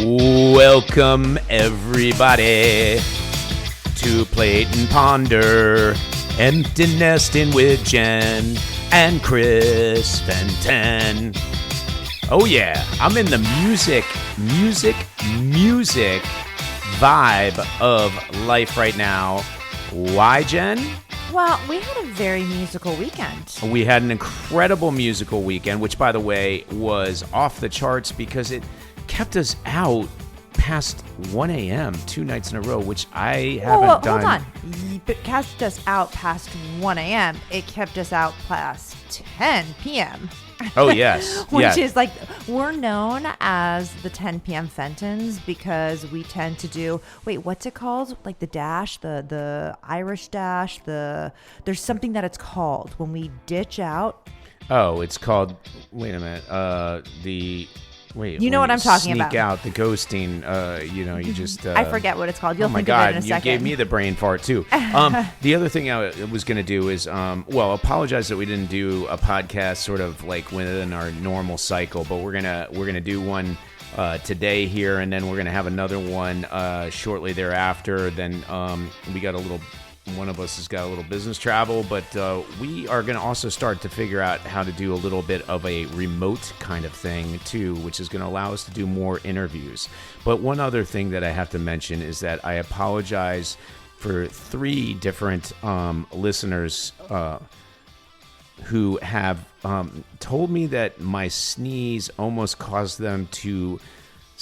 Welcome, everybody, to Plate and Ponder, Empty Nesting with Jen and Chris Fenton. Oh yeah, I'm in the music vibe of life right now. Why, Jen? Well, we had a very musical weekend. We had an incredible musical weekend, which, by the way, was off the charts because it kept us out past 1 a.m. 2 nights in a row, which I haven't done. Hold on. It kept us out past 1 a.m. It kept us out past 10 p.m. Oh, yes. Which is like, we're known as the 10 p.m. Fentons because we tend to do, what's it called? Like the dash, the Irish dash, there's something that it's called when we ditch out. Oh, it's called, wait a minute, you know what I'm talking about. Sneak out, the ghosting, you just... I forget what it's called. You'll think of it in a second. You gave me the brain fart, too. The other thing I was going to do is, apologize that we didn't do a podcast sort of like within our normal cycle, but we're gonna do one today here, and then we're going to have another one shortly thereafter. Then we got one of us has got a little business travel, but we are going to also start to figure out how to do a little bit of a remote kind of thing too, which is going to allow us to do more interviews. But one other thing that I have to mention is that I apologize for 3 different listeners who have told me that my sneeze almost caused them to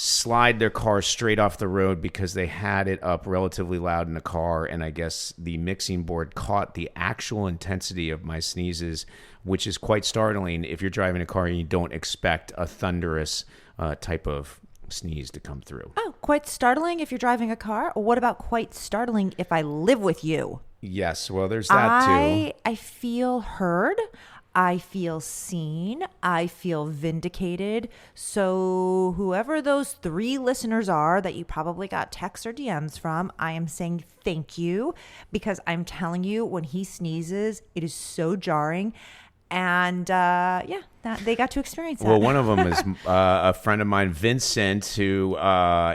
slide their car straight off the road because they had it up relatively loud in the car, and I guess the mixing board caught the actual intensity of my sneezes, which is quite startling if you're driving a car and you don't expect a thunderous type of sneeze to come through. Oh, quite startling if you're driving a car? Or what about quite startling if I live with you? Yes, well, there's that too. I feel heard. I feel seen. I feel vindicated. So whoever those 3 listeners are that you probably got texts or DMs from, I am saying thank you, because I'm telling you, when he sneezes, it is so jarring. And they got to experience that. Well, one of them is a friend of mine, Vincent, who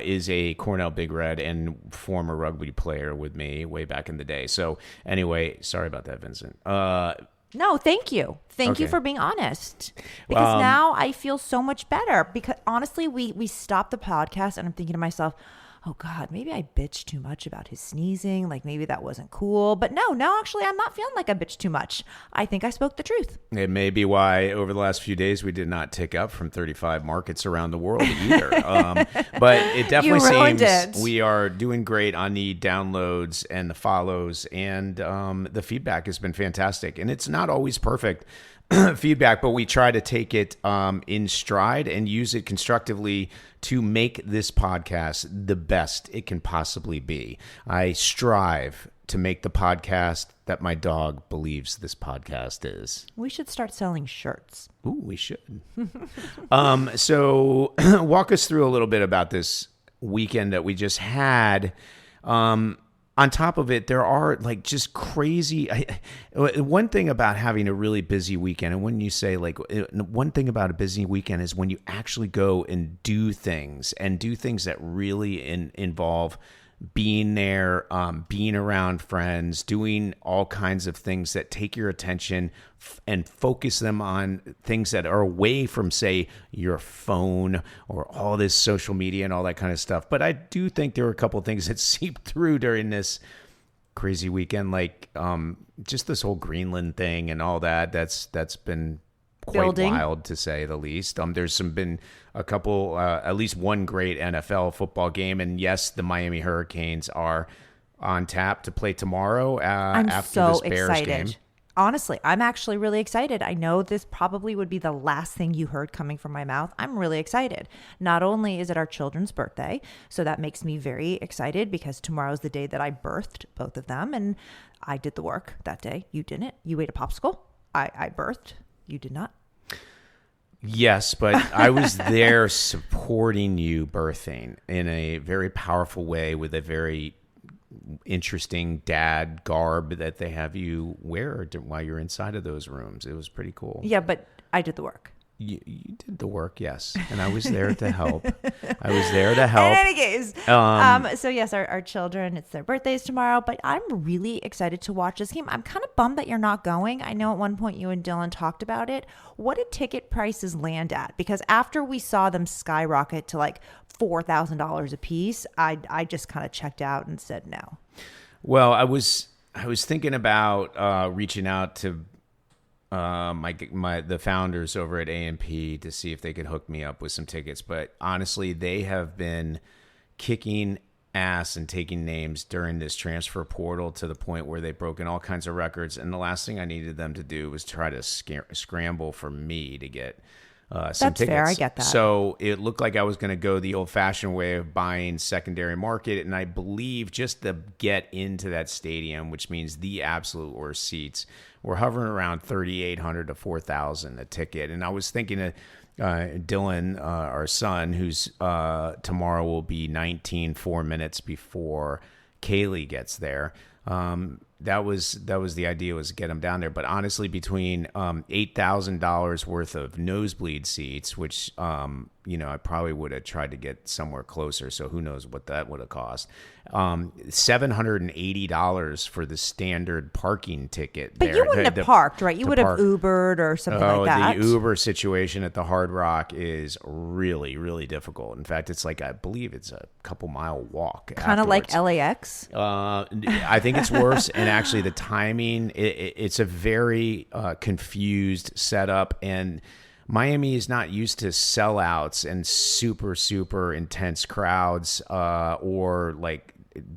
is a Cornell Big Red and former rugby player with me way back in the day. So anyway, sorry about that, Vincent. No, thank you. Thank you for being honest. Because now I feel so much better. Because honestly, we stopped the podcast and I'm thinking to myself, oh God, maybe I bitched too much about his sneezing. Like maybe that wasn't cool. But no, actually, I'm not feeling like I bitched too much. I think I spoke the truth. It may be why over the last few days we did not tick up from 35 markets around the world either. But it definitely seems we are doing great on the downloads and the follows, and the feedback has been fantastic. And it's not always perfect feedback, but we try to take it in stride and use it constructively to make this podcast the best it can possibly be. I strive to make the podcast that my dog believes this podcast is. We should start selling shirts. Ooh, we should. So walk us through a little bit about this weekend that we just had. On top of it, there are like just crazy. One thing about having a really busy weekend, and when you say like one thing about a busy weekend is when you actually go and do things that really involve being there, being around friends, doing all kinds of things that take your attention and focus them on things that are away from, say, your phone or all this social media and all that kind of stuff. But I do think there were a couple of things that seeped through during this crazy weekend, like just this whole Greenland thing and all that. That's been quite wild, to say the least. There's been a couple, at least one great NFL football game, and yes, the Miami Hurricanes are on tap to play tomorrow after this Bears game. Honestly, I'm actually really excited. I know this probably would be the last thing you heard coming from my mouth. I'm really excited. Not only is it our children's birthday, so that makes me very excited because tomorrow's the day that I birthed both of them, and I did the work that day. You didn't. You ate a popsicle. I birthed. You did not. Yes, but I was there supporting you birthing in a very powerful way with a very interesting dad garb that they have you wear while you're inside of those rooms. It was pretty cool. Yeah, but I did the work. You did the work, yes, and I was there to help. I was there to help. In any case, so yes, our children, it's their birthdays tomorrow, but I'm really excited to watch this game. I'm kind of bummed that you're not going. I know at one point you and Dylan talked about it. What did ticket prices land at? Because after we saw them skyrocket to like $4,000 a piece, I just kind of checked out and said no. Well, I was thinking about reaching out to the founders over at A&P to see if they could hook me up with some tickets. But honestly, they have been kicking ass and taking names during this transfer portal to the point where they've broken all kinds of records. And the last thing I needed them to do was try to scramble for me to get some That's tickets. fair. I get that. So it looked like I was going to go the old-fashioned way of buying secondary market, and I believe just to get into that stadium, which means the absolute worst seats, we're hovering around $3,800 to $4,000 a ticket. And I was thinking of Dylan, our son, who's tomorrow will be 19 4 minutes before Kaylee gets there. That was the idea, was to get him down there. But honestly, between $8,000 worth of nosebleed seats, which I probably would have tried to get somewhere closer, so who knows what that would have cost. $780 for the standard parking ticket. But you wouldn't have parked, right? You would have Ubered or something like that. The Uber situation at the Hard Rock is really, really difficult. In fact, it's like, I believe it's a couple mile walk. Kind of like LAX. I think it's worse. And actually the timing, it's a very confused setup, and Miami is not used to sellouts and super, super intense crowds or like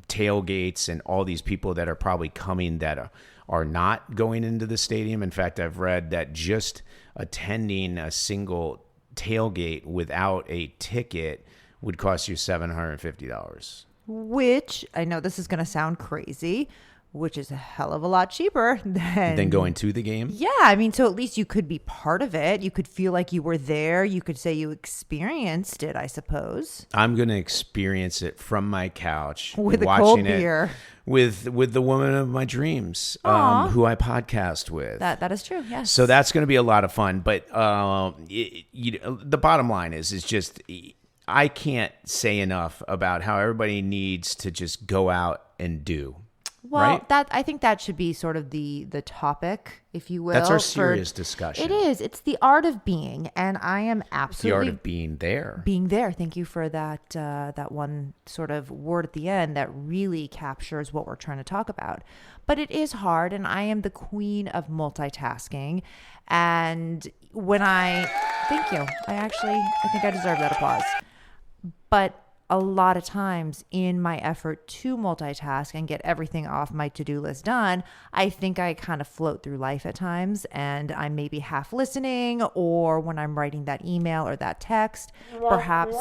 tailgates and all these people that are probably coming that are not going into the stadium. In fact, I've read that just attending a single tailgate without a ticket would cost you $750. Which, I know this is going to sound crazy, which is a hell of a lot cheaper than going to the game. Yeah, I mean, so at least you could be part of it. You could feel like you were there. You could say you experienced it, I suppose. I'm going to experience it from my couch with a watching cold it beer with the woman of my dreams, who I podcast with. That is true. Yes. So that's going to be a lot of fun. But the bottom line is just, I can't say enough about how everybody needs to just go out and do. Well, right? I think that should be sort of the topic, if you will. That's our serious discussion. It is. It's the art of being, and I am absolutely the art of being there. Being there. Thank you for that that one sort of word at the end that really captures what we're trying to talk about. But it is hard, and I am the queen of multitasking. And thank you. I think I deserve that applause. But a lot of times in my effort to multitask and get everything off my to-do list done, I think I kind of float through life at times, and I'm maybe half listening, or when I'm writing that email or that text, perhaps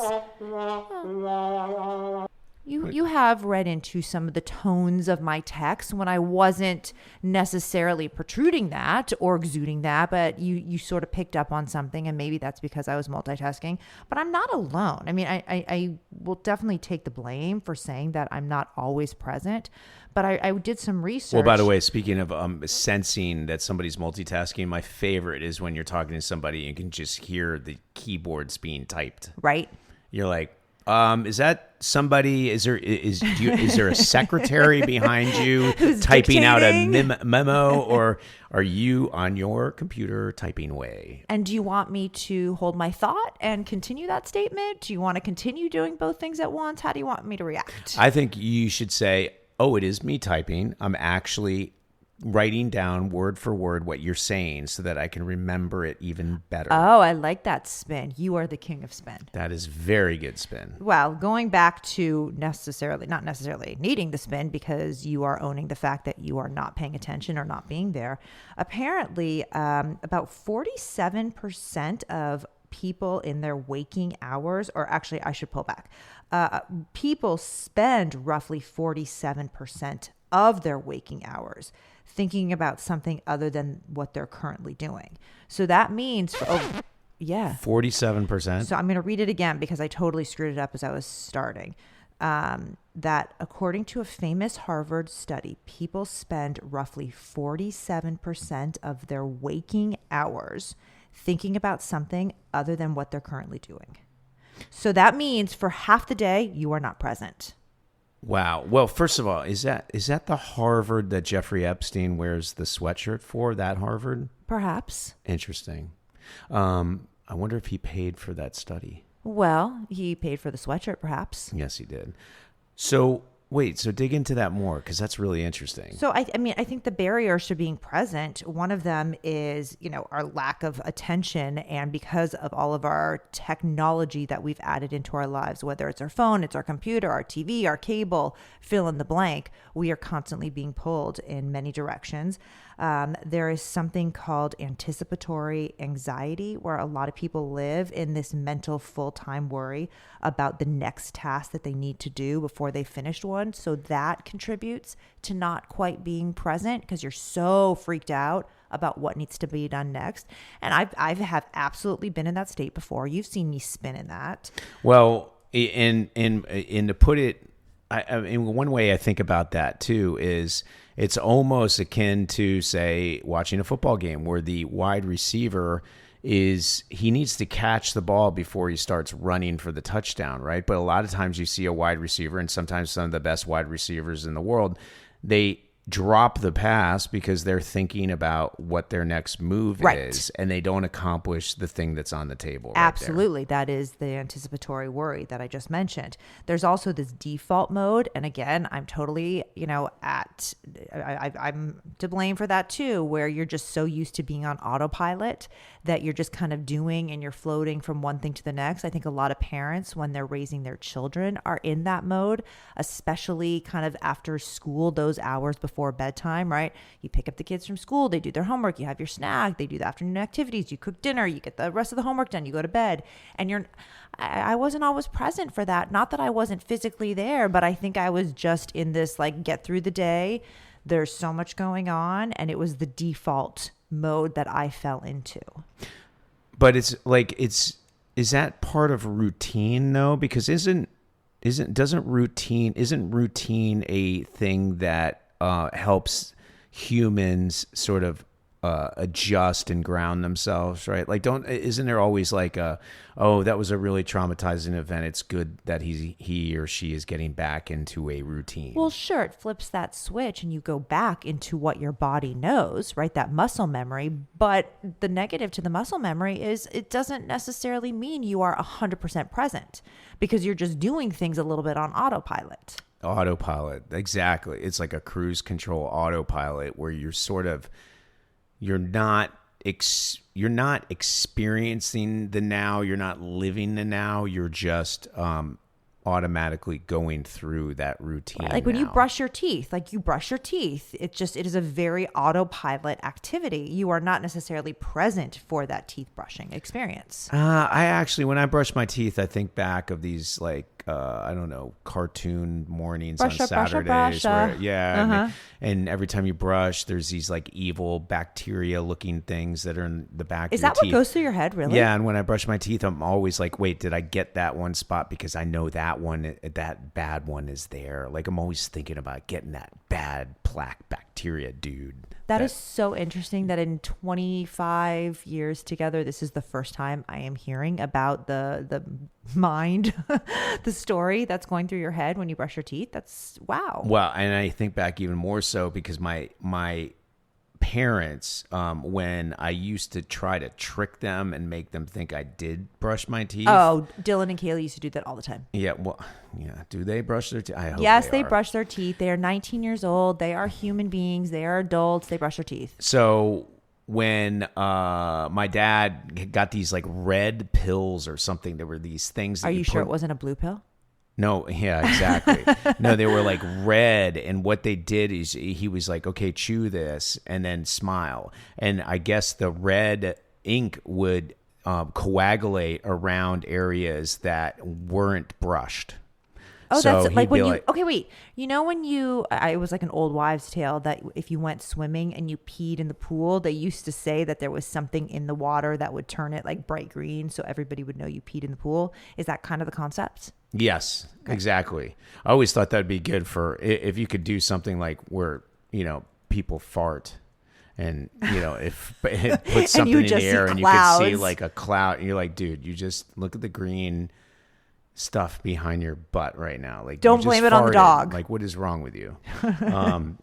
you have read into some of the tones of my text when I wasn't necessarily protruding that or exuding that, but you sort of picked up on something, and maybe that's because I was multitasking. But I'm not alone. I mean, I will definitely take the blame for saying that I'm not always present, but I did some research. Well, by the way, speaking of sensing that somebody's multitasking, my favorite is when you're talking to somebody and you can just hear the keyboards being typed. Right. You're like, is that somebody? Is there a secretary behind you typing out a memo, or are you on your computer typing away? And do you want me to hold my thought and continue that statement? Do you want to continue doing both things at once? How do you want me to react? I think you should say, "Oh, it is me typing. I'm actually writing down word for word what you're saying so that I can remember it even better." Oh, I like that spin. You are the king of spin. That is very good spin. Well, going back to not necessarily needing the spin, because you are owning the fact that you are not paying attention or not being there. Apparently, about 47% of people in their waking hours, or actually I should pull back, people spend roughly 47% of their waking hours thinking about something other than what they're currently doing. So that means, 47%. So I'm going to read it again because I totally screwed it up as I was starting. That according to a famous Harvard study, people spend roughly 47% of their waking hours thinking about something other than what they're currently doing. So that means for half the day, you are not present. Wow. Well, first of all, is that the Harvard that Jeffrey Epstein wears the sweatshirt for? That Harvard? Perhaps. Interesting. I wonder if he paid for that study. Well, he paid for the sweatshirt, perhaps. Yes, he did. So wait, so dig into that more, because that's really interesting. So I think the barriers to being present, one of them is, our lack of attention. And because of all of our technology that we've added into our lives, whether it's our phone, it's our computer, our TV, our cable, fill in the blank, we are constantly being pulled in many directions. There is something called anticipatory anxiety, where a lot of people live in this mental full-time worry about the next task that they need to do before they finished one. So that contributes to not quite being present, because you're so freaked out about what needs to be done next. And I have absolutely been in that state before. You've seen me spin in that. Well, in to put it, I mean, one way I think about that too is it's almost akin to, say, watching a football game where the wide receiver he needs to catch the ball before he starts running for the touchdown, right? But a lot of times you see a wide receiver, and sometimes some of the best wide receivers in the world, they drop the pass because they're thinking about what their next move is, and they don't accomplish the thing that's on the table. Absolutely. That is the anticipatory worry that I just mentioned. There's also this default mode. And again, I'm totally, I'm to blame for that too, where you're just so used to being on autopilot that you're just kind of doing and you're floating from one thing to the next. I think a lot of parents, when they're raising their children, are in that mode, especially kind of after school, those hours before bedtime, right? You pick up the kids from school, they do their homework, you have your snack, they do the afternoon activities, you cook dinner, you get the rest of the homework done, you go to bed. And I wasn't always present for that. Not that I wasn't physically there, but I think I was just in this get through the day. There's so much going on, and it was the default mode that I fell into. But is that part of routine though? Because isn't routine a thing that helps humans sort of adjust and ground themselves, right? Isn't there always that was a really traumatizing event, it's good that he or she is getting back into a routine? Well, sure, it flips that switch and you go back into what your body knows, right? That muscle memory. But the negative to the muscle memory is it doesn't necessarily mean you are 100% present, because you're just doing things a little bit on autopilot. Autopilot, exactly. It's like a cruise control autopilot where you're not experiencing the now, you're not living the now, you're just automatically going through that routine. Like when you brush your teeth, it is a very autopilot activity. You are not necessarily present for that teeth brushing experience. I actually, when I brush my teeth, I think back of these cartoon mornings on Saturdays. And every time you brush, there's these evil bacteria looking things that are in the back of your teeth. Is that what goes through your head, really? Yeah, and when I brush my teeth, I'm always like, wait, did I get that one spot? Because I know that bad one is there. I'm always thinking about getting that bad plaque bacteria, dude. That is so interesting that in 25 years together, this is the first time I am hearing about the mind, the story that's going through your head when you brush your teeth. That's wow. Well, and I think back even more so because my parents, when I used to try to trick them and make them think I did brush my teeth. Oh, Dylan and Kaylee used to do that all the time. Yeah, well, yeah. Do they brush their teeth? I hope yes, they brush their teeth. They are 19 years old. They are human beings. They are adults. They brush their teeth. So when my dad got these red pills or something, there were these things. Are you sure it wasn't a blue pill? No, yeah, exactly. No, they were red, and what they did is he was like, okay, chew this, and then smile. And I guess the red ink would coagulate around areas that weren't brushed. Oh, so that's when you, okay, wait. You know when it was like an old wives' tale that if you went swimming and you peed in the pool, they used to say that there was something in the water that would turn it bright green so everybody would know you peed in the pool. Is that kind of the concept? Yes, okay. Exactly. I always thought that'd be good for if you could do something where, people fart and if it puts something in the just see air and you could see clouds. like a cloud, and you're like, dude, you just look at the green stuff behind your butt right now. Like, Don't you just blame it on the farted. dog. Like, what is wrong with you?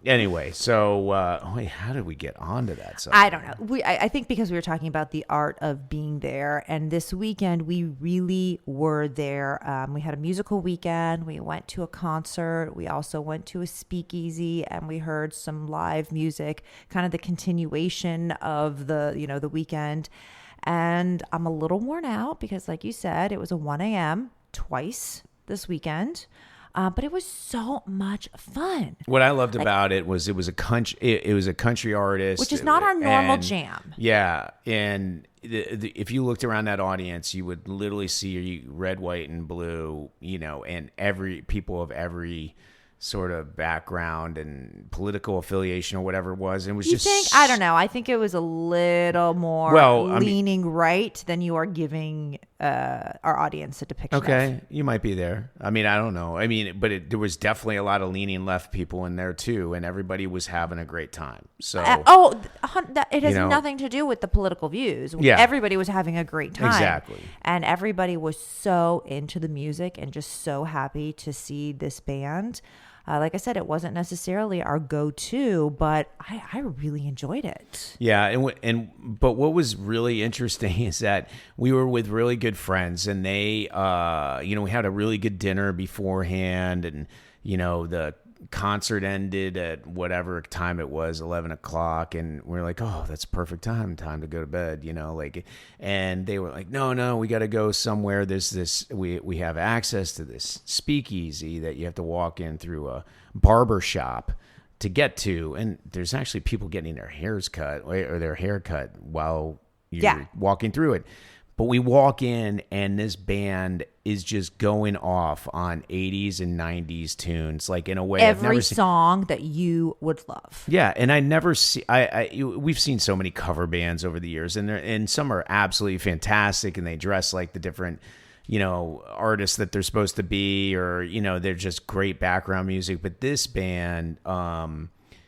Anyway, so wait, how did we get onto that subject? I don't know. I think because we were talking about the art of being there, and this weekend we really were there. We had a musical weekend. We went to a concert. We also went to a speakeasy, and we heard some live music, kind of the continuation of the weekend. And I'm a little worn out because, like you said, it was a 1 a.m. twice this weekend. But it was so much fun. What I loved about it was a country artist, Which is not our normal and- jam. Yeah, and if you looked around that audience, you would literally see red, white, and blue, and people of every sort of background and political affiliation or whatever it was. And it was You think? I don't know. I think it was a little more leaning right than you are giving our audience a depiction of. Okay, you might be there. I mean, I don't know. I mean, but there was definitely a lot of leaning left people in there too, and everybody was having a great time. So, it has nothing to do with the political views. Yeah. Everybody was having a great time. Exactly. And everybody was so into the music and just so happy to see this band. Like I said, it wasn't necessarily our go-to, but I really enjoyed it. Yeah, but what was really interesting is that we were with really good friends, and they, we had a really good dinner beforehand, and the concert ended at whatever time it was, 11 o'clock, and we're like, oh, that's perfect time to go to bed, and they were like, no, we got to go somewhere. There's this, we have access to this speakeasy that you have to walk in through a barber shop to get to, and there's actually people getting their hairs cut or their hair cut while you're walking through it. But we walk in, and this band is just going off on 80s and 90s tunes, like in a way I've never seen. Song that you would love. Yeah, and I never see. We've seen so many cover bands over the years, and some are absolutely fantastic, and they dress like the different, artists that they're supposed to be, or they're just great background music. But this band,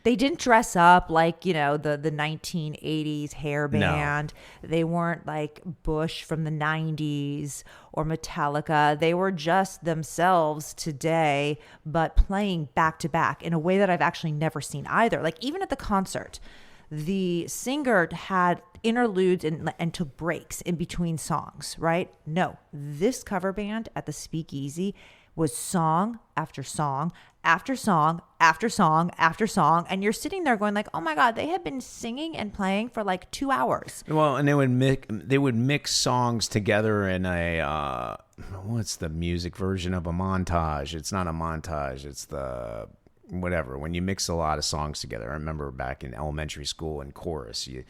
they didn't dress up like, the 1980s hair band. No. They weren't like Bush from the 90s or Metallica. They were just themselves today, but playing back to back in a way that I've actually never seen either. Like even at the concert, the singer had interludes and took breaks in between songs, right? No, this cover band at the Speakeasy was song after song after song after song after song, and you're sitting there going like, oh my god, they had been singing and playing for like 2 hours. Well, and they would mix songs together in a what's the music version of a montage? It's not a montage, it's the whatever, when you mix a lot of songs together. I remember back in elementary school in chorus, you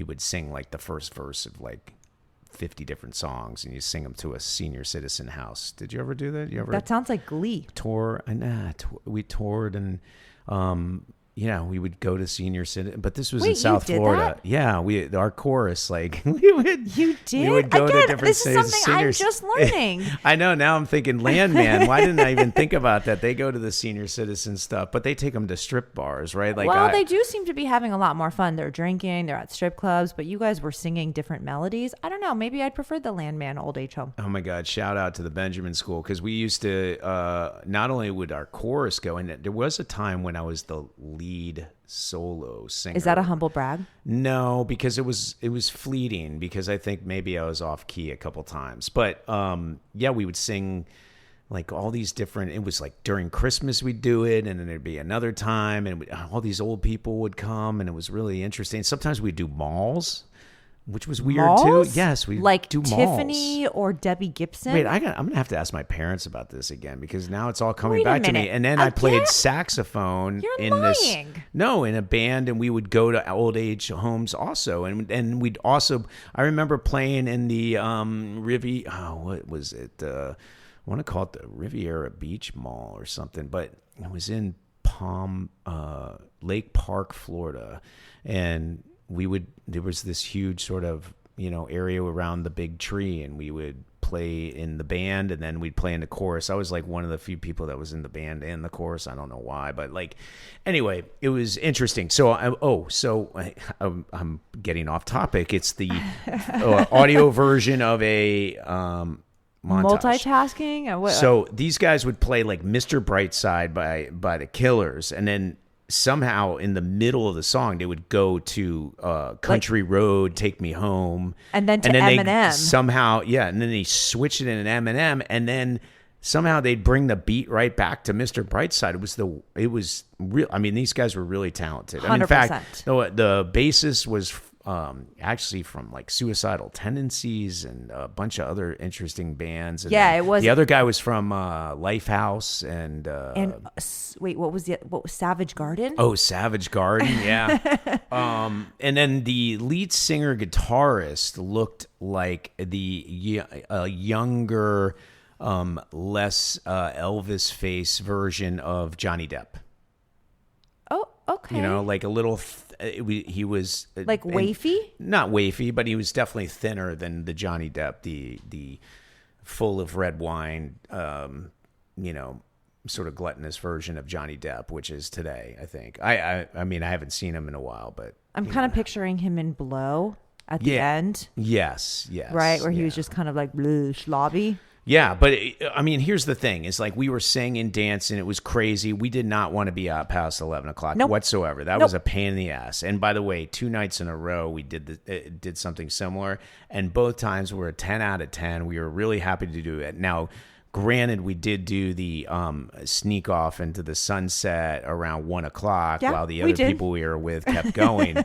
would sing like the first verse of like 50 different songs, and you sing them to a senior citizen house. Did you ever do that? That sounds like Glee. We toured, and we would go to senior citizen, but this was Wait, in South Florida. That? Yeah, our chorus, like we would go to different this is something senior, I'm just learning. I know, now I'm thinking Landman. Why didn't I even think about that? They go to the senior citizen stuff, but they take them to strip bars, right? Like, they do seem to be having a lot more fun. They're drinking, they're at strip clubs, but you guys were singing different melodies. I don't know, maybe I'd prefer the Landman old age home. Oh my God, shout out to the Benjamin School, because we used to, not only would our chorus go, and there was a time when I was the lead solo singer. Is that a humble brag? No, because it was fleeting, because I think maybe I was off key a couple times. But we would sing like all these different, it was like during Christmas we'd do it, and then there'd be another time, and all these old people would come, and it was really interesting. Sometimes we'd do malls, which was weird malls? too. Yes, we like do Tiffany malls. Or Debbie Gibson. Wait, I'm gonna have to ask my parents about this again, because now it's all coming back to me. And then I played saxophone in a band, and we would go to old age homes also, and we'd also, I remember playing in the what was it? I want to call it the Riviera Beach Mall or something, but it was in Lake Park, Florida, and there was this huge sort of area around the big tree, and we would play in the band, and then we'd play in the chorus. I was like one of the few people that was in the band and the chorus. I don't know why, but like, anyway, it was interesting. So, I'm getting off topic. It's the audio version of a montage. Multitasking? So these guys would play like Mr. Brightside by the Killers, and then somehow in the middle of the song they would go to Country Road, Take Me Home, and then Eminem. Somehow, and then they switched it in Eminem, and then somehow they'd bring the beat right back to Mr. Brightside. It was real. I mean, these guys were really talented. 100%. And in fact, the bassist was actually from like Suicidal Tendencies and a bunch of other interesting bands. And it was. The other guy was from Lifehouse and wait, what was Savage Garden? Oh, Savage Garden, yeah. And then the lead singer guitarist looked like the younger, less Elvis face version of Johnny Depp. Oh, okay. Like a little. He was like wafy, not wafy, but he was definitely thinner than the Johnny Depp, the full of red wine, sort of gluttonous version of Johnny Depp, which is today. I think. I mean, I haven't seen him in a while, but I'm kind of picturing him in Blow at the end. Yes, right, where he was just kind of like blue slobby. Yeah, but I mean, here's the thing: is like we were singing, dancing, it was crazy. We did not want to be out past 11 o'clock whatsoever. That was a pain in the ass. And by the way, 2 nights in a row, we did something similar, and both times were a 10 out of 10. We were really happy to do it. Now, granted, we did do the sneak off into the sunset around 1 o'clock while the other people we were with kept going,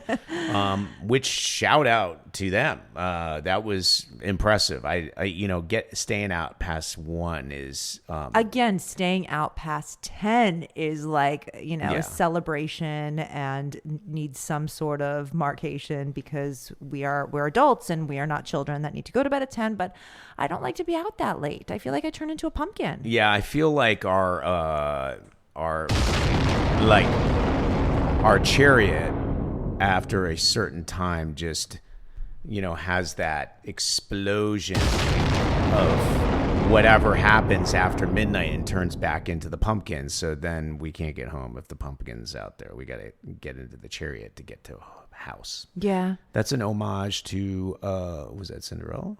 which shout out to them. That was impressive. Staying out past 1 is again, staying out past 10 is like a celebration and needs some sort of markation because we're adults and we are not children that need to go to bed at 10. But I don't like to be out that late. I feel like I turn into a pumpkin. Yeah, I feel like our chariot after a certain time just has that explosion of whatever happens after midnight and turns back into the pumpkin. So then we can't get home if the pumpkin's out there. We got to get into the chariot to get to a house. Yeah. That's an homage to, was that Cinderella?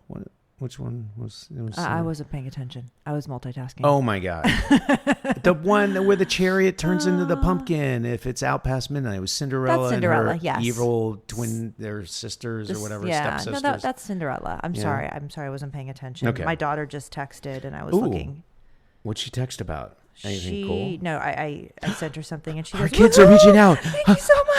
Which one was it? I wasn't paying attention. I was multitasking. Oh my God. The one where the chariot turns into the pumpkin if it's out past midnight. It was Cinderella. That's Cinderella, and her yes. evil twin, their sisters or whatever, stepsisters. No, that's Cinderella. I'm sorry. I wasn't paying attention. Okay. My daughter just texted and I was looking. What'd she text about? Anything cool? No, I sent her something and she Our goes, kids are reaching out. Thank you so much.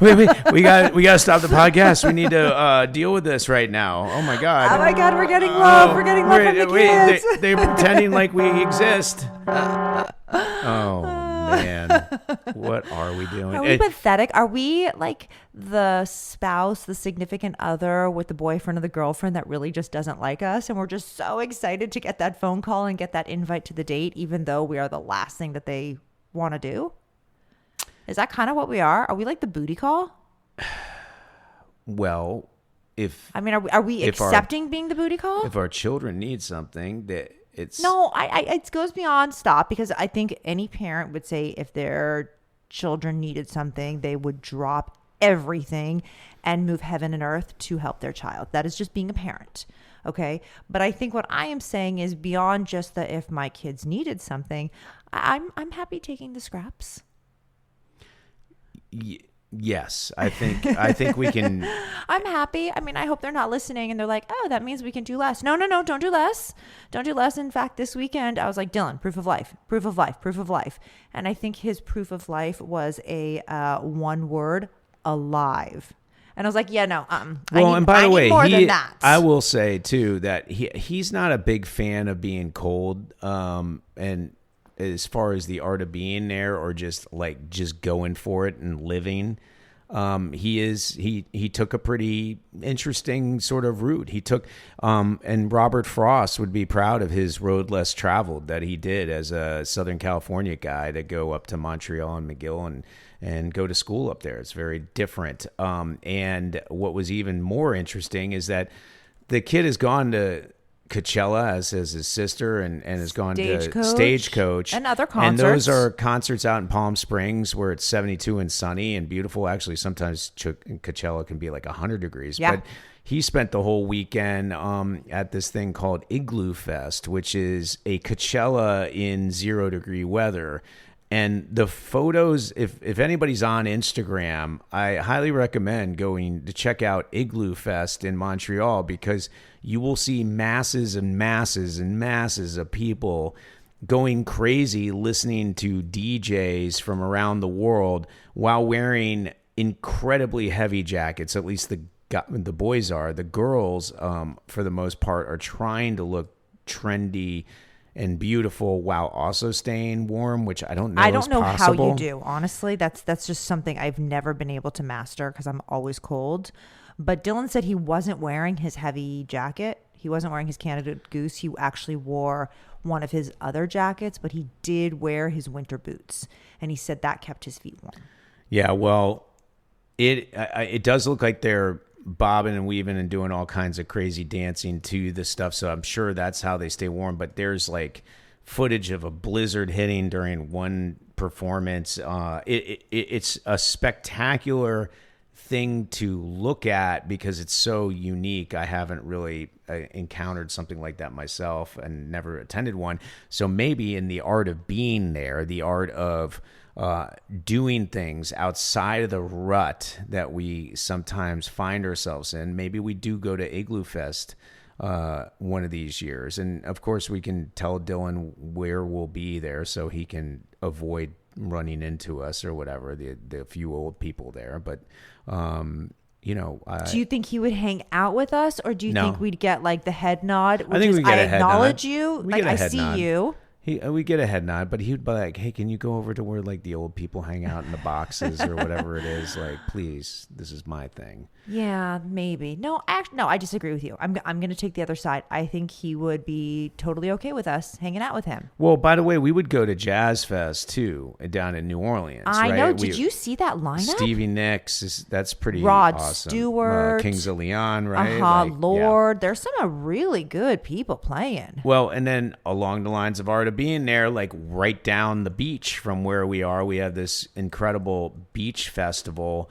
wait, we got to stop the podcast. We need to deal with this right now. Oh my God. Oh my God, we're getting love. We're getting love from the kids. They're pretending like we exist. Oh man, what are we doing? Are we pathetic? Are we like the spouse, the significant other with the boyfriend or the girlfriend that really just doesn't like us, and we're just so excited to get that phone call and get that invite to the date, even though we are the last thing that they want to do? Is that kind of what we are? Are we like the booty call? Well, are we accepting being the booty call? If our children need something, that it's it goes beyond stop, because I think any parent would say if their children needed something, they would drop everything and move heaven and earth to help their child. That is just being a parent. Okay. But I think what I am saying is beyond just that. If my kids needed something, I'm happy taking the scraps. Yes, I think we can. I'm happy. I mean, I hope they're not listening and they're like, oh, that means we can do less. No, don't do less. Don't do less. In fact, this weekend I was like, Dylan, proof of life. And I think his proof of life was a one word, alive. And I was like, yeah, no. And by the way, more than that. I will say too that he's not a big fan of being cold. And as far as the art of being there, or just going for it and living, he took a pretty interesting sort of route. He took, and Robert Frost would be proud of his road less traveled that he did as a Southern California guy to go up to Montreal and McGill and go to school up there. It's very different. And what was even more interesting is that the kid has gone to Coachella, as his sister, and has gone to Stagecoach. Stagecoach. And other And those concerts. are concerts out in Palm Springs where it's 72 and sunny and beautiful. Actually, sometimes Coachella can be like 100 degrees. Yeah. But he spent the whole weekend at this thing called Igloo Fest, which is a Coachella in 0-degree weather. And the photos, if anybody's on Instagram, I highly recommend going to check out Igloo Fest in Montreal, because you will see masses and masses and masses of people going crazy listening to DJs from around the world while wearing incredibly heavy jackets. At least the boys are. The girls, for the most part, are trying to look trendy and beautiful while also staying warm, which I don't know. I don't know possible. how you do. Honestly, that's just something I've never been able to master because I'm always cold. But Dylan said he wasn't wearing his heavy jacket. He wasn't wearing his Canada Goose. He actually wore one of his other jackets, but he did wear his winter boots, and he said that kept his feet warm. Yeah, well, it does look like they're bobbing and weaving and doing all kinds of crazy dancing to the stuff, so I'm sure that's how they stay warm. But there's like footage of a blizzard hitting during one performance. It's a spectacular thing to look at because it's so unique. I haven't really encountered something like that myself and never attended one. So maybe in the art of being there, the art of doing things outside of the rut that we sometimes find ourselves in, maybe we do go to Igloo Fest one of these years. And of course we can tell Dylan where we'll be there so he can avoid running into us or whatever, the few old people there. But do you think he would hang out with us, or do you think we'd get like the head nod? I think we get a head nod. Acknowledge you, We like get a I head see nod. you. We get a head nod, but he'd be like, "Hey, can you go over to where like the old people hang out in the boxes or whatever it is? Like, please, this is my thing." Yeah, maybe. No, I disagree with you. I'm going to take the other side. I think he would be totally okay with us hanging out with him. Well, by the way, we would go to Jazz Fest too down in New Orleans. I right? know. Did you see that lineup? Stevie Nicks that's pretty Rod awesome. Stewart, Kings of Leon, right? Lord. There's some really good people playing. Well, and then along the lines of art of being there, like right down the beach from where we are, we have this incredible beach festival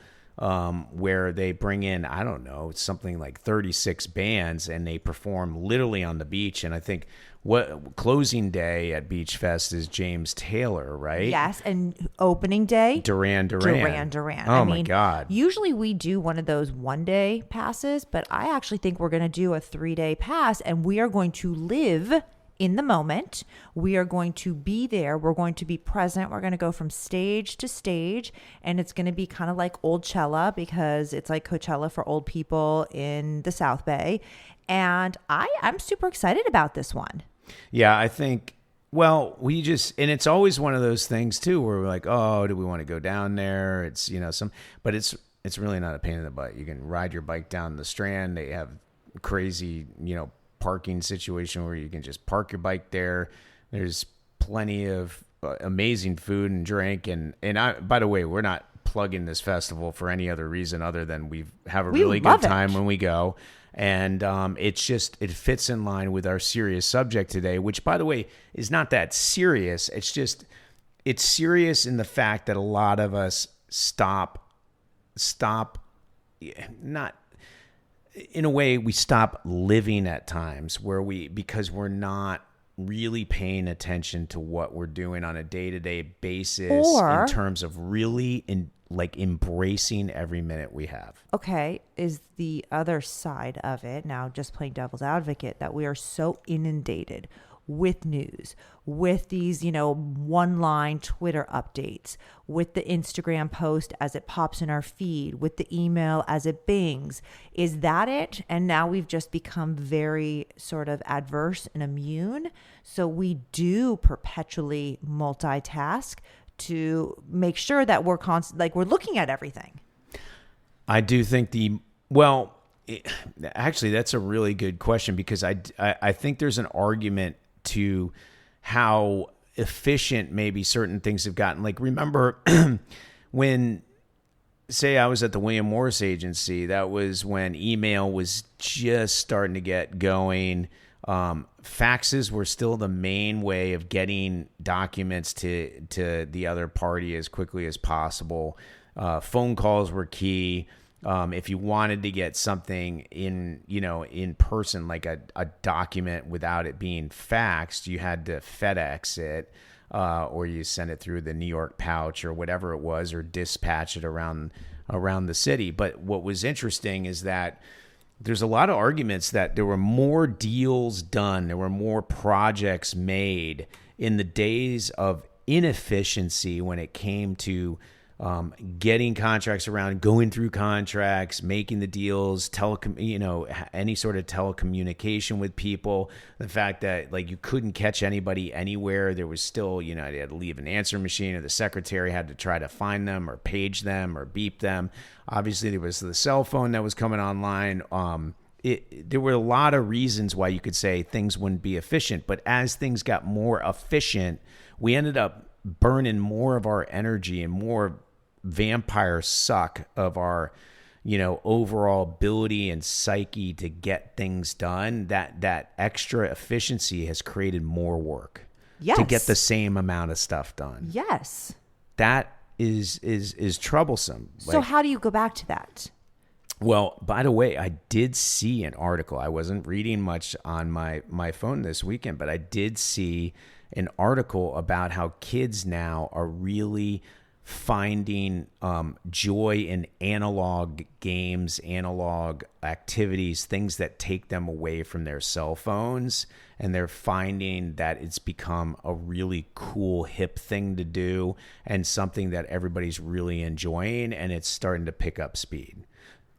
where they bring in, I don't know, something like 36 bands, and they perform literally on the beach. And I think what closing day at Beach Fest is James Taylor, right? Yes, and opening day, Duran Duran. Oh my God. Usually we do one of those 1-day passes, but I actually think we're going to do a 3-day pass, and we are going to live in the moment. We are going to be there. We're going to be present. We're going to go from stage to stage, and it's going to be kind of like Old Chella, because it's like Coachella for old people in the South Bay. And I'm super excited about this one. Yeah, I think, well, and it's always one of those things too, where we're like, oh, do we want to go down there? It's, but it's really not a pain in the butt. You can ride your bike down the Strand. They have crazy, parking situation where you can just park your bike there. There's plenty of amazing food and drink. And by the way, we're not plugging this festival for any other reason other than we have a really good time when we go. And it fits in line with our serious subject today, which, by the way, is not that serious. It's serious in the fact that a lot of us in a way, we stop living at times because we're not really paying attention to what we're doing on a day-to-day basis in terms of really embracing every minute we have. Okay. Is the other side of it, now just playing devil's advocate, that we are so inundated with news, with these, one-line Twitter updates, with the Instagram post as it pops in our feed, with the email as it bings. Is that it? And now we've just become very sort of adverse and immune. So we do perpetually multitask to make sure that we're we're looking at everything. I do think actually, that's a really good question, because I think there's an argument to how efficient maybe certain things have gotten. Like, remember when say I was at the William Morris Agency, that was when email was just starting to get going. Faxes were still the main way of getting documents to the other party as quickly as possible. Phone calls were key. If you wanted to get something in person, like a document without it being faxed, you had to FedEx it, or you send it through the New York pouch or whatever it was, or dispatch it around the city. But what was interesting is that there's a lot of arguments that there were more deals done, there were more projects made in the days of inefficiency when it came to getting contracts around, going through contracts, making the deals, any sort of telecommunication with people. The fact that like you couldn't catch anybody anywhere, there was still, you had to leave an answer machine, or the secretary had to try to find them or page them or beep them. Obviously, there was the cell phone that was coming online. There were a lot of reasons why you could say things wouldn't be efficient, but as things got more efficient, we ended up burning more of our energy and more vampire suck of our overall ability and psyche to get things done. That extra efficiency has created more work to get the same amount of stuff done. Yes, that is troublesome. So how do you go back to that? Well, by the way, I did see an article. I wasn't reading much on my phone this weekend, but I did see an article about how kids now are really finding joy in analog games, analog activities, things that take them away from their cell phones. And they're finding that it's become a really cool, hip thing to do and something that everybody's really enjoying, and it's starting to pick up speed.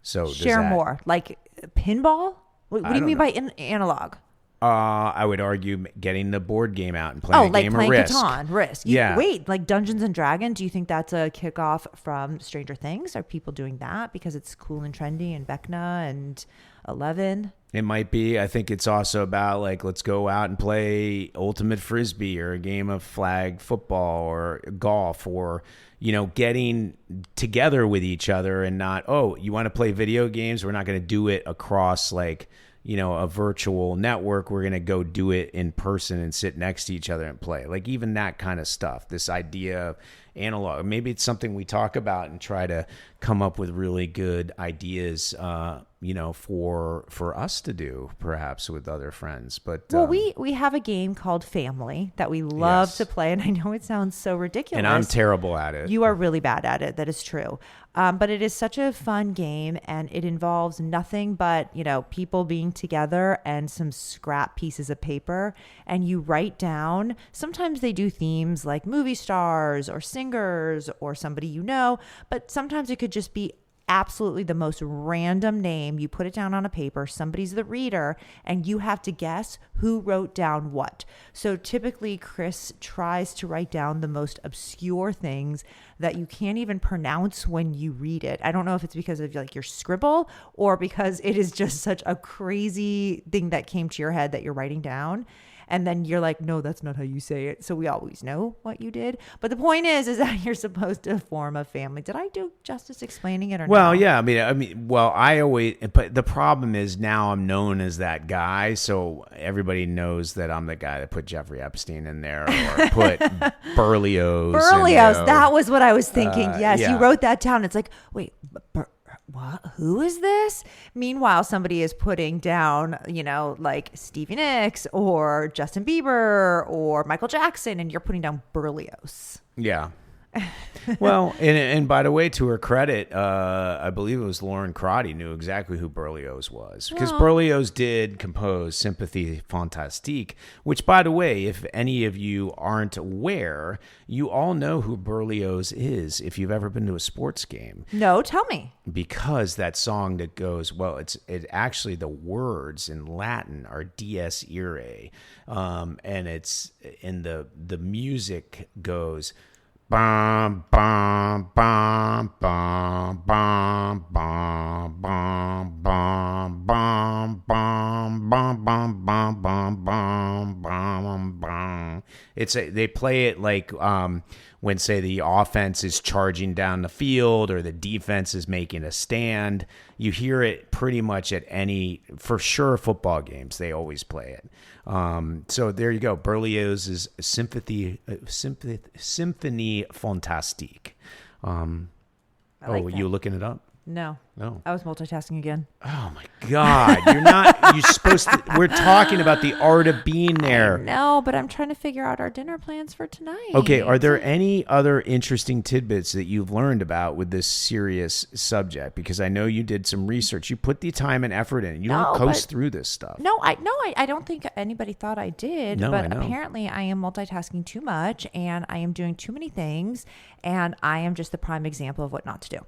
So share more, like pinball? What do you mean by analog? I would argue getting the board game out and playing a game of Risk. Catan, Risk. Wait, like Dungeons and Dragons, do you think that's a kickoff from Stranger Things? Are people doing that because it's cool and trendy and Vecna and 11? It might be. I think it's also about like, let's go out and play Ultimate Frisbee or a game of flag football or golf, or, getting together with each other and not, you want to play video games? We're not going to do it across like, a virtual network. We're going to go do it in person and sit next to each other and play. Like even that kind of stuff, this idea of analog. Maybe it's something we talk about and try to come up with really good ideas, for us to do perhaps with other friends. But we have a game called Family that we love to play. And I know it sounds so ridiculous. And I'm terrible at it. You are really bad at it. That is true. But it is such a fun game, and it involves nothing but, people being together and some scrap pieces of paper, and you write down. Sometimes they do themes like movie stars or singers or somebody but sometimes it could just be absolutely the most random name. You put it down on a paper, somebody's the reader, and you have to guess who wrote down what. So typically Chris tries to write down the most obscure things that you can't even pronounce when you read it. I don't know if it's because of like your scribble or because it is just such a crazy thing that came to your head that you're writing down. And then you're like, no, that's not how you say it. So we always know what you did. But the point is that you're supposed to form a family. Did I do justice explaining it or not? Well, yeah. I always, but the problem is now I'm known as that guy. So everybody knows that I'm the guy that put Jeffrey Epstein in there or put Berlioz. That was what I was thinking. Yes, you wrote that down. It's like, wait, what? Who is this? Meanwhile, somebody is putting down, like Stevie Nicks or Justin Bieber or Michael Jackson, and you're putting down Berlioz. Yeah. Well, and by the way, to her credit, I believe it was Lauren Crotty knew exactly who Berlioz was, because Berlioz did compose Sympathy Fantastique, which, by the way, if any of you aren't aware, you all know who Berlioz is if you've ever been to a sports game. No, tell me. Because that song that goes, it actually, the words in Latin are Dies Irae, and it's in the music goes bum bum bum bum bum bum bum bum bum bum bum bum bum bum bum bum bum. They play it like when, say, the offense is charging down the field or the defense is making a stand. You hear it pretty much at for sure, football games. They always play it. So there you go. Berlioz's Symphonie Fantastique. I like that. You looking it up? No. No. I was multitasking again. Oh my God. You're supposed to, we're talking about the art of being there. No, but I'm trying to figure out our dinner plans for tonight. Okay. Are there any other interesting tidbits that you've learned about with this serious subject? Because I know you did some research. You put the time and effort in. You don't coast through this stuff. No, I don't think anybody thought I did. No, but I know. Apparently I am multitasking too much and I am doing too many things, and I am just the prime example of what not to do.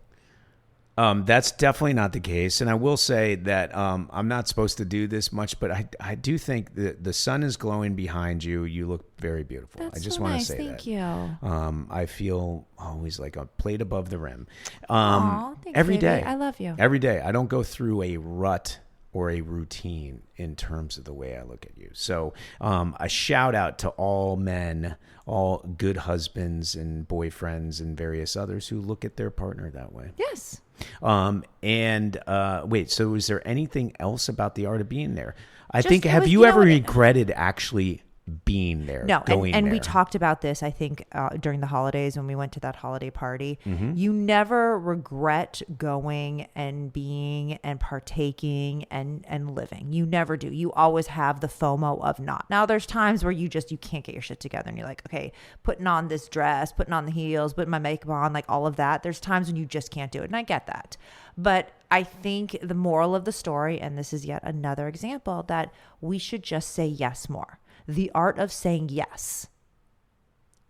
That's definitely not the case. And I will say that I'm not supposed to do this much, but I do think that the sun is glowing behind you. You look very beautiful. That's I just so want nice. to say Thank that. you. I feel always like a plate above the rim. Aw, thanks, Every baby. day. I love you. Every day. I don't go through a rut or a routine in terms of the way I look at you. So a shout out to all men, all good husbands and boyfriends and various others who look at their partner that way. Yes. Wait, so is there anything else about the art of being there? Have It you was, ever regretted actually being there? No, and there? we talked about this, I think, during the holidays when we went to that holiday party. Mm-hmm. You never regret going and being and partaking and living. You never do. You always have the FOMO of not. Now, there's times where you can't get your shit together and you're like, okay, putting on this dress, putting on the heels, putting my makeup on, like all of that. There's times when you just can't do it, and I get that. But I think the moral of the story, and this is yet another example, that we should just say yes more. The art of saying yes.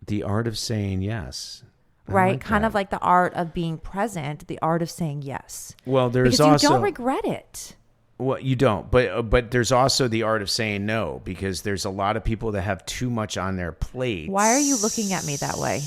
The art of saying yes. Right? Kind of like the art of being present, the art of saying yes. Well, there's because also... you don't regret it. Well, you don't. But there's also the art of saying no, because there's a lot of people that have too much on their plate. Why are you looking at me that way?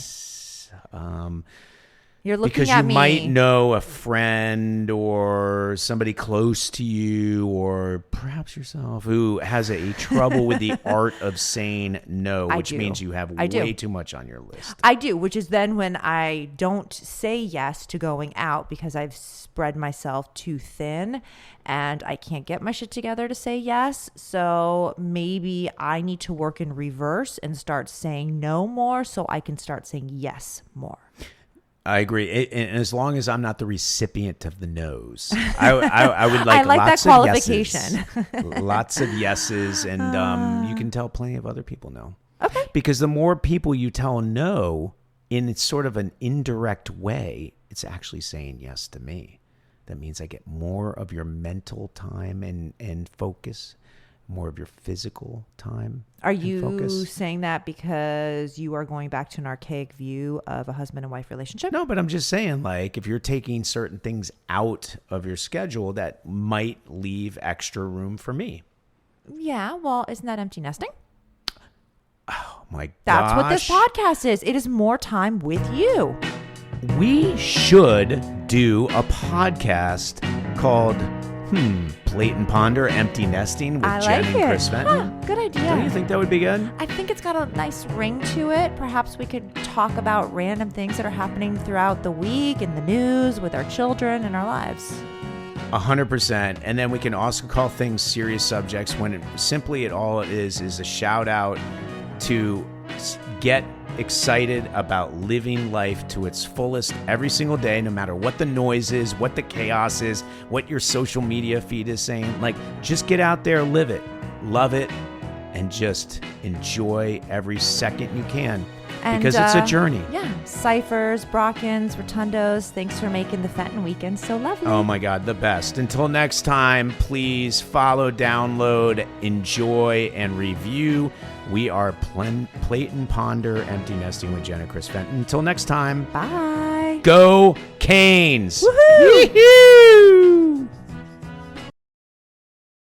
You're looking because at you me. might know a friend or somebody close to you, or perhaps yourself, who has a trouble with the art of saying no, which means you have way too much on your list. I do, which is then when I don't say yes to going out because I've spread myself too thin and I can't get my shit together to say yes. So maybe I need to work in reverse and start saying no more so I can start saying yes more. I agree. And as long as I'm not the recipient of the no's, I would like, I like lots that qualification. Of yeses. Lots of yeses. And you can tell plenty of other people no. Okay. Because the more people you tell no in sort of an indirect way, it's actually saying yes to me. That means I get more of your mental time and focus, more of your physical time. Are you focus. saying that because you are going back to an archaic view of a husband and wife relationship? No, but I'm just saying, like, if you're taking certain things out of your schedule, that might leave extra room for me. Yeah, well, isn't that empty nesting? Oh my gosh. That's what this podcast is. It is more time with you. We should do a podcast called Plate and Ponder, Empty Nesting with Jen and Chris Fenton. Huh, good idea. Don't you think that would be good? I think it's got a nice ring to it. Perhaps we could talk about random things that are happening throughout the week in the news with our children and our lives. 100%. And then we can also call things serious subjects when it all is a shout out to get excited about living life to its fullest every single day, no matter what the noise is, what the chaos is, what your social media feed is saying. Like, just get out there, live it, love it, and just enjoy every second you can. And, because it's a journey. Yeah. Ciphers, Brockens, Rotundos, thanks for making the Fenton weekend so lovely. Oh my God, the best. Until next time, please follow, download, enjoy, and review. We are Plate and Ponder, Empty Nesting with Jen and Chris Fenton. Until next time. Bye. Go Canes. Woohoo! Yee-hoo!